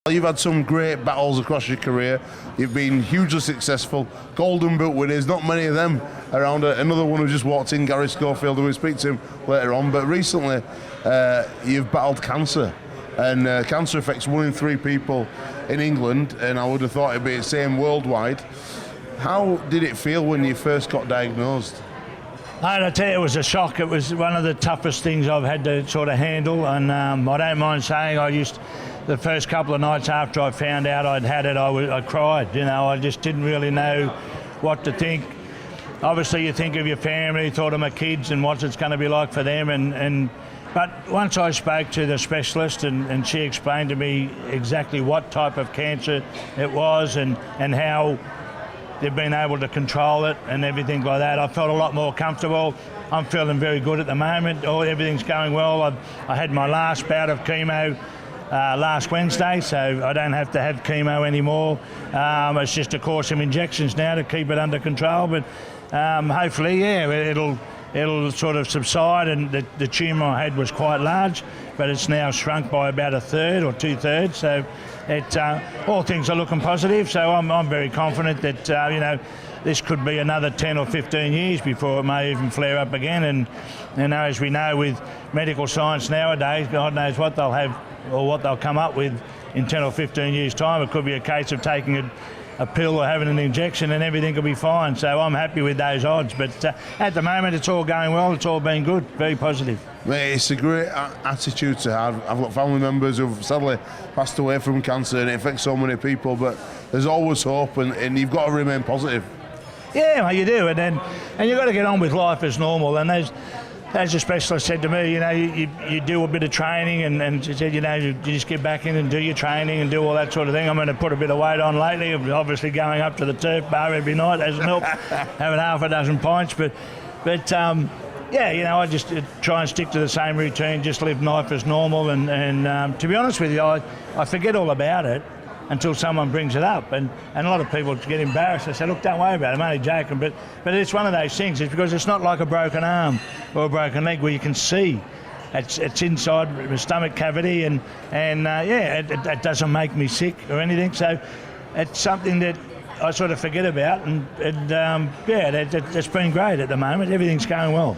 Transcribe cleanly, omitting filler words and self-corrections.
You've had some great battles across your career. You've been hugely successful. Golden Boot winners, not many of them around. Another one who just walked in, Gary Schofield, and we'll speak to him later on. But recently, you've battled cancer. And cancer affects 1 in 3 people in England, and I would have thought it'd be the same worldwide. How did it feel when you first got diagnosed? I tell you, it was a shock. It was one of the toughest things I've had to sort of handle, and I don't mind saying the first couple of nights after I found out I'd had it, I cried. You know, I just didn't really know what to think. Obviously, you think of your family, thought of my kids and what it's going to be like for them, but once I spoke to the specialist and she explained to me exactly what type of cancer it was and how they've been able to control it and everything like that, I felt a lot more comfortable. I'm feeling very good at the moment. Everything's going well. I had my last bout of chemo last Wednesday, so I don't have to have chemo anymore. It's just a course of injections now to keep it under control, but hopefully, yeah, it'll sort of subside, and the tumour I had was quite large, but it's now shrunk by about 1/3 or 2/3, so all things are looking positive, so I'm very confident that this could be another 10 or 15 years before it may even flare up again, and as we know with medical science nowadays, God knows what they'll have or what they'll come up with in 10 or 15 years time. It could be a case of taking a pill or having an injection and everything will be fine, so I'm happy with those odds, but at the moment it's all going well, it's all been good, very positive. Mate, it's a great attitude to have. I've got family members who've sadly passed away from cancer, and it affects so many people, but there's always hope, and you've got to remain positive. Yeah, well, you do, and you've got to get on with life as normal, and as the specialist said to me, you do a bit of training, and she said, you just get back in and do your training and do all that sort of thing. I'm going to put a bit of weight on lately, obviously going up to the turf bar every night hasn't helped, having half a dozen pints, but yeah, I just try and stick to the same routine, just live life as normal, and to be honest with you, I forget all about it until someone brings it up, and a lot of people get embarrassed. They say, look, don't worry about it, I'm only joking, but it's one of those things. It's because it's not like a broken arm or a broken leg where you can see. It's inside the stomach cavity, and it doesn't make me sick or anything, so it's something that I sort of forget about, and it's been great at the moment. Everything's going well.